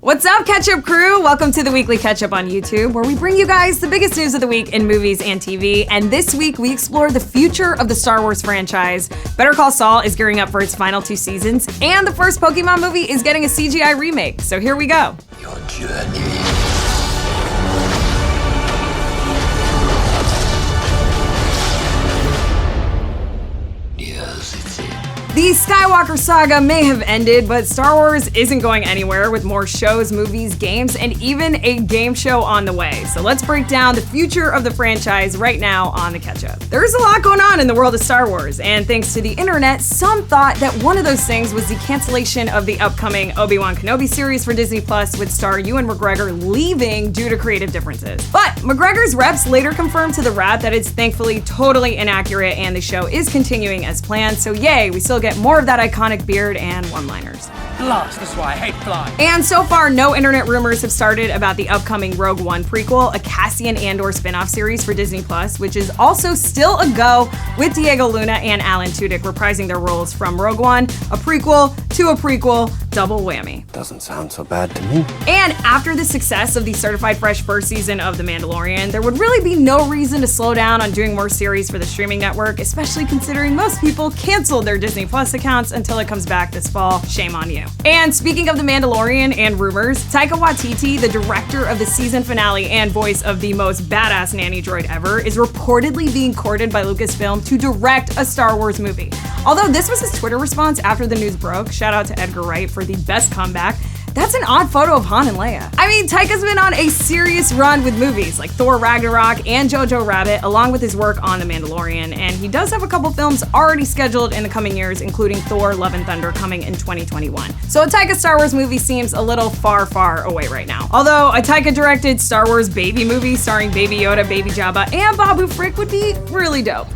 What's up, Ketchup crew? Welcome to the Weekly Ketchup on YouTube, where we bring you guys the biggest news of the week in movies and TV. And this week, we explore the future of the Star Wars franchise. Better Call Saul is gearing up for its final 2 seasons, and the first Pokémon movie is getting a CGI remake. So here we go. Your journey. The Skywalker Saga may have ended, but Star Wars isn't going anywhere, with more shows, movies, games, and even a game show on the way. So let's break down the future of the franchise right now on the Ketchup. There's a lot going on in the world of Star Wars, and thanks to the internet, some thought that one of those things was the cancellation of the upcoming Obi-Wan Kenobi series for Disney Plus, with star Ewan McGregor leaving due to creative differences. But McGregor's reps later confirmed to The Wrap that it's thankfully totally inaccurate and the show is continuing as planned, so yay, we still get more of that iconic beard and one-liners. Blast, that's why I hate flying. And so far, no internet rumors have started about the upcoming Rogue One prequel, a Cassian Andor spin-off series for Disney Plus, which is also still a go, with Diego Luna and Alan Tudyk reprising their roles from Rogue One, a prequel to a prequel, double whammy. Doesn't sound so bad to me. And after the success of the certified fresh first season of The Mandalorian, there would really be no reason to slow down on doing more series for the streaming network, especially considering most people canceled their Disney Plus accounts until it comes back this fall. Shame on you. And speaking of The Mandalorian and rumors, Taika Waititi, the director of the season finale and voice of the most badass nanny droid ever, is reportedly being courted by Lucasfilm to direct a Star Wars movie. Although this was his Twitter response after the news broke, shout out to Edgar Wright for the best comeback, that's an odd photo of Han and Leia. I mean, Taika's been on a serious run with movies like Thor Ragnarok and Jojo Rabbit, along with his work on The Mandalorian, and he does have a couple films already scheduled in the coming years, including Thor Love and Thunder coming in 2021. So a Taika Star Wars movie seems a little far away right now. Although a Taika-directed Star Wars baby movie starring Baby Yoda, Baby Jabba, and Babu Frick would be really dope.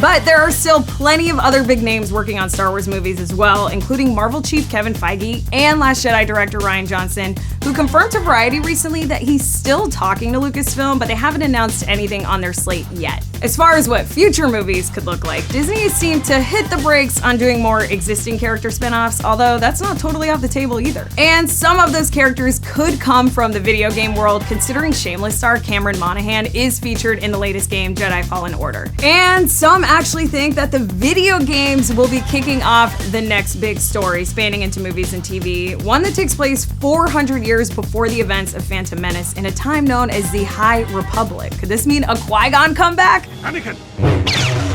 But there are still plenty of other big names working on Star Wars movies as well, including Marvel chief Kevin Feige and Last Jedi director Rian Johnson, who confirmed to Variety recently that he's still talking to Lucasfilm, but they haven't announced anything on their slate yet. As far as what future movies could look like, Disney has seemed to hit the brakes on doing more existing character spin-offs, although that's not totally off the table either. And some of those characters could come from the video game world, considering Shameless star Cameron Monaghan is featured in the latest game, Jedi Fallen Order. And some actually think that the video games will be kicking off the next big story, spanning into movies and TV, one that takes place 400 years before the events of Phantom Menace in a time known as the High Republic. Could this mean a Qui-Gon comeback? Anakin,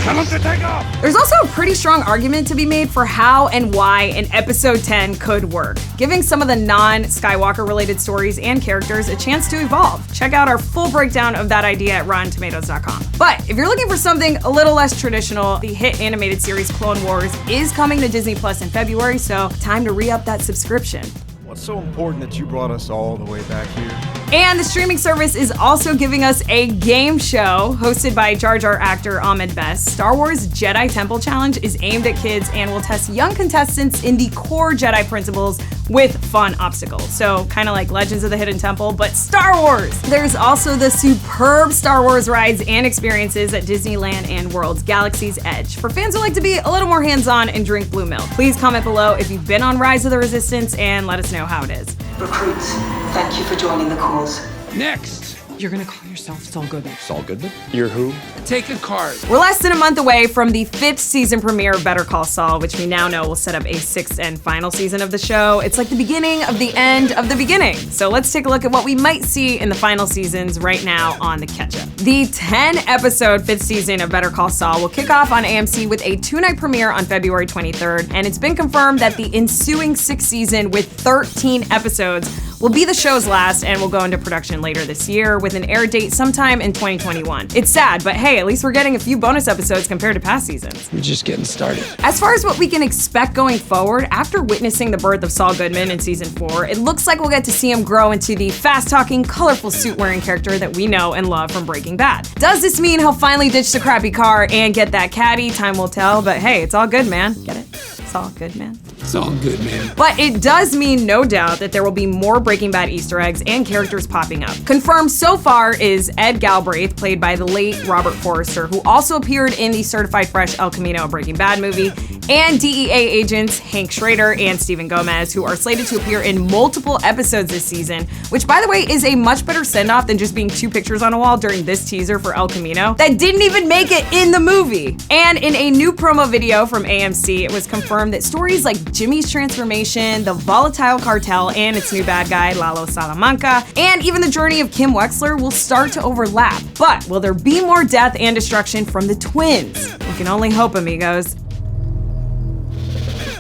tell us to take off. There's also a pretty strong argument to be made for how and why an episode 10 could work, giving some of the non-Skywalker related stories and characters a chance to evolve. Check out our full breakdown of that idea at RottenTomatoes.com. But if you're looking for something a little less traditional, the hit animated series Clone Wars is coming to Disney Plus in February, so time to re-up that subscription. What's so important that you brought us all the way back here? And the streaming service is also giving us a game show hosted by Jar Jar actor Ahmed Best. Star Wars Jedi Temple Challenge is aimed at kids and will test young contestants in the core Jedi principles with fun obstacles. So kind of like Legends of the Hidden Temple, but Star Wars. There's also the superb Star Wars rides and experiences at Disneyland and World's Galaxy's Edge for fans who like to be a little more hands-on and drink blue milk. Please comment below if you've been on Rise of the Resistance and let us know how it is. Recruits, thank you for joining the cause. Next, You're gonna call yourself Saul Goodman. Saul Goodman? You're who? take a card. We're less than a month away from the 5th season premiere of Better Call Saul, which we now know will set up a 6th and final season of the show. It's like the beginning of the end of the beginning. So let's take a look at what we might see in the final seasons right now on the Ketchup. The 10-episode 5th season of Better Call Saul will kick off on AMC with a 2-night premiere on February 23rd, and it's been confirmed that the ensuing 6th season with 13 episodes will be the show's last and will go into production later this year with an air date sometime in 2021. It's sad, but hey, at least we're getting a few bonus episodes compared to past seasons. We're just getting started. As far as what we can expect going forward, after witnessing the birth of Saul Goodman in season 4, it looks like we'll get to see him grow into the fast-talking, colorful suit-wearing character that we know and love from Breaking Bad. Does this mean he'll finally ditch the crappy car and get that caddy? Time will tell, but hey, it's all good, man. Get it? It's all good, man. It's all good, man. But it does mean, no doubt, that there will be more Breaking Bad Easter eggs and characters popping up. Confirmed so far is Ed Galbraith, played by the late Robert Forrester, who also appeared in the Certified Fresh El Camino Breaking Bad movie, and DEA agents Hank Schrader and Stephen Gomez, who are slated to appear in multiple episodes this season, which, by the way, is a much better send-off than just being 2 pictures on a wall during this teaser for El Camino that didn't even make it in the movie. And in a new promo video from AMC, it was confirmed that stories like Jimmy's transformation, the volatile cartel and its new bad guy, Lalo Salamanca, and even the journey of Kim Wexler will start to overlap. But will there be more death and destruction from the twins? We can only hope, amigos.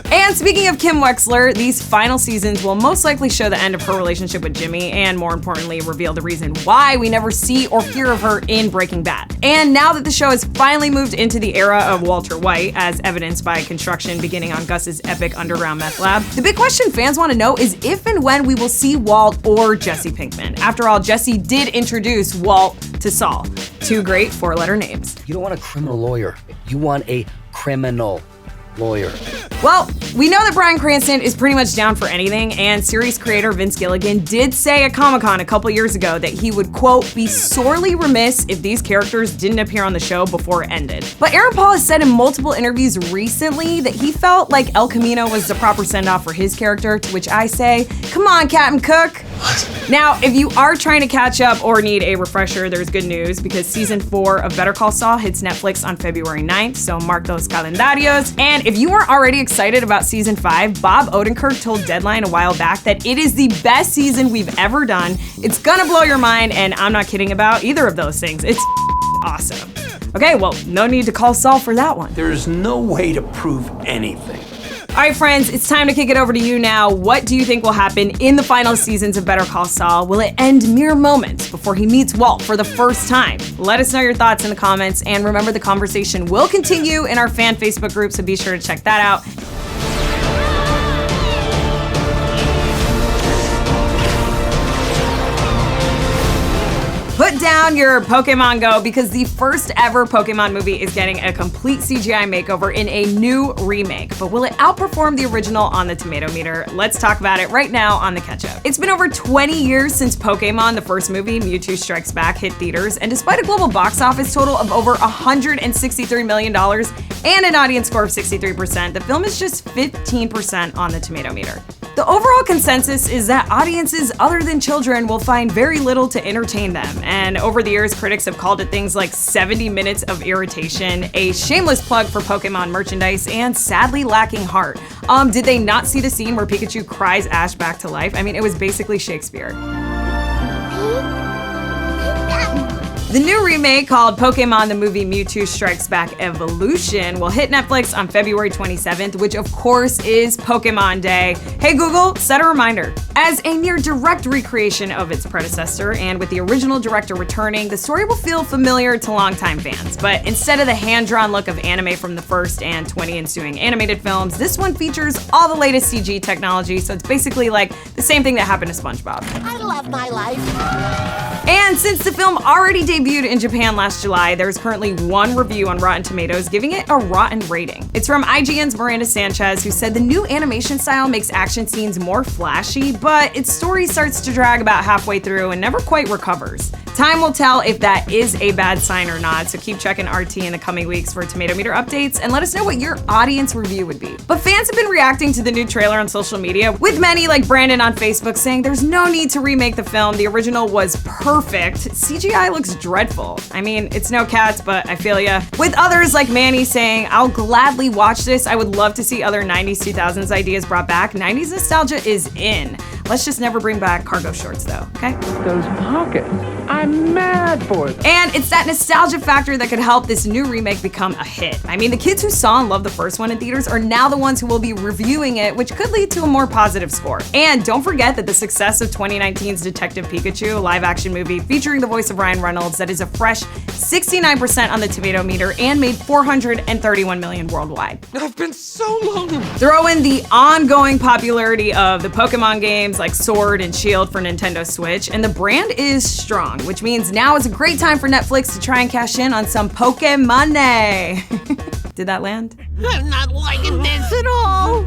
And speaking of Kim Wexler, these final seasons will most likely show the end of her relationship with Jimmy, and more importantly, reveal the reason why we never see or hear of her in Breaking Bad. And now that the show has finally moved into the era of Walter White, as evidenced by construction beginning on Gus's epic underground meth lab, the big question fans want to know is if and when we will see Walt or Jesse Pinkman. After all, Jesse did introduce Walt to Saul. 2 great 4-letter names. You don't want a criminal lawyer. You want a criminal lawyer. Well, we know that Bryan Cranston is pretty much down for anything, and series creator Vince Gilligan did say at Comic-Con a couple years ago that he would, quote, be sorely remiss if these characters didn't appear on the show before it ended. But Aaron Paul has said in multiple interviews recently that he felt like El Camino was the proper send-off for his character, to which I say, come on, Captain Cook. Now, if you are trying to catch up or need a refresher, there's good news, because season 4 of Better Call Saul hits Netflix on February 9th, so mark those calendarios. And if you weren't already excited about season 5, Bob Odenkirk told Deadline a while back that it is the best season we've ever done. It's gonna blow your mind, and I'm not kidding about either of those things. It's awesome. Okay, well, no need to call Saul for that one. There is no way to prove anything. All right, friends, it's time to kick it over to you now. What do you think will happen in the final seasons of Better Call Saul? Will it end mere moments before he meets Walt for the first time? Let us know your thoughts in the comments, and remember, the conversation will continue in our fan Facebook group, so be sure to check that out. Put down your Pokémon Go, because the first ever Pokémon movie is getting a complete CGI makeover in a new remake. But will it outperform the original on the Tomatometer? Let's talk about it right now on The Ketchup. It's been over 20 years since Pokémon, the first movie, Mewtwo Strikes Back, hit theaters, and despite a global box office total of over $163 million and an audience score of 63%, the film is just 15% on the Tomatometer. The overall consensus is that audiences other than children will find very little to entertain them, and over the years, critics have called it things like 70 minutes of irritation, a shameless plug for Pokémon merchandise, and sadly lacking heart. Did they not see the scene where Pikachu cries Ash back to life? I mean, it was basically Shakespeare. The new remake, called Pokémon the Movie Mewtwo Strikes Back Evolution, will hit Netflix on February 27th, which of course is Pokémon Day. Hey Google, set a reminder. As a near direct recreation of its predecessor, and with the original director returning, the story will feel familiar to longtime fans. But instead of the hand-drawn look of anime from the first and 20 ensuing animated films, this one features all the latest CG technology, so it's basically like the same thing that happened to SpongeBob. I love my life. And since the film already debuted in Japan last July, there's currently one review on Rotten Tomatoes giving it a rotten rating. It's from IGN's Miranda Sanchez, who said the new animation style makes action scenes more flashy, but its story starts to drag about halfway through and never quite recovers. Time will tell if that is a bad sign or not, so keep checking RT in the coming weeks for Tomatometer updates and let us know what your audience review would be. But fans have been reacting to the new trailer on social media, with many like Brandon on Facebook saying there's no need to remake the film, the original was perfect. CGI looks dreadful. I mean, it's no Cats, but I feel ya. With others like Manny saying, I'll gladly watch this, I would love to see other 90s, 2000s ideas brought back. 90s nostalgia is in. Let's just never bring back cargo shorts though, okay? Those pockets. I'm mad for them. And it's that nostalgia factor that could help this new remake become a hit. I mean, the kids who saw and loved the first one in theaters are now the ones who will be reviewing it, which could lead to a more positive score. And don't forget that the success of 2019's Detective Pikachu, a live-action movie featuring the voice of Ryan Reynolds that is a fresh 69% on the Tomatometer and made $431 million worldwide. I've been so lonely. Throw in the ongoing popularity of the Pokemon games like Sword and Shield for Nintendo Switch, and the brand is strong, which means now is a great time for Netflix to try and cash in on some Pokémon. Did that land? I'm not liking this at all.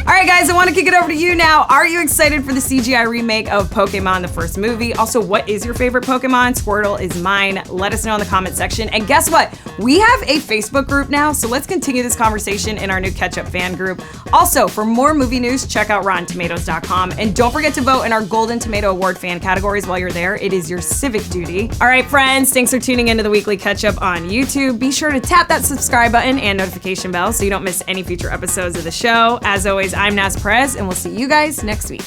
All right, guys, I want to kick it over to you now. Are you excited for the CGI remake of Pokémon, the first movie? Also, what is your favorite Pokémon? Squirtle is mine. Let us know in the comment section. And guess what? We have a Facebook group now, so let's continue this conversation in our new Ketchup fan group. Also, for more movie news, check out RottenTomatoes.com. And don't forget to vote in our Golden Tomato Award fan categories while you're there. It is your civic duty. All right, friends, thanks for tuning into the Weekly Ketchup on YouTube. Be sure to tap that subscribe button and notification bell so you don't miss any future episodes of the show. As always, I'm Naz Perez, and we'll see you guys next week.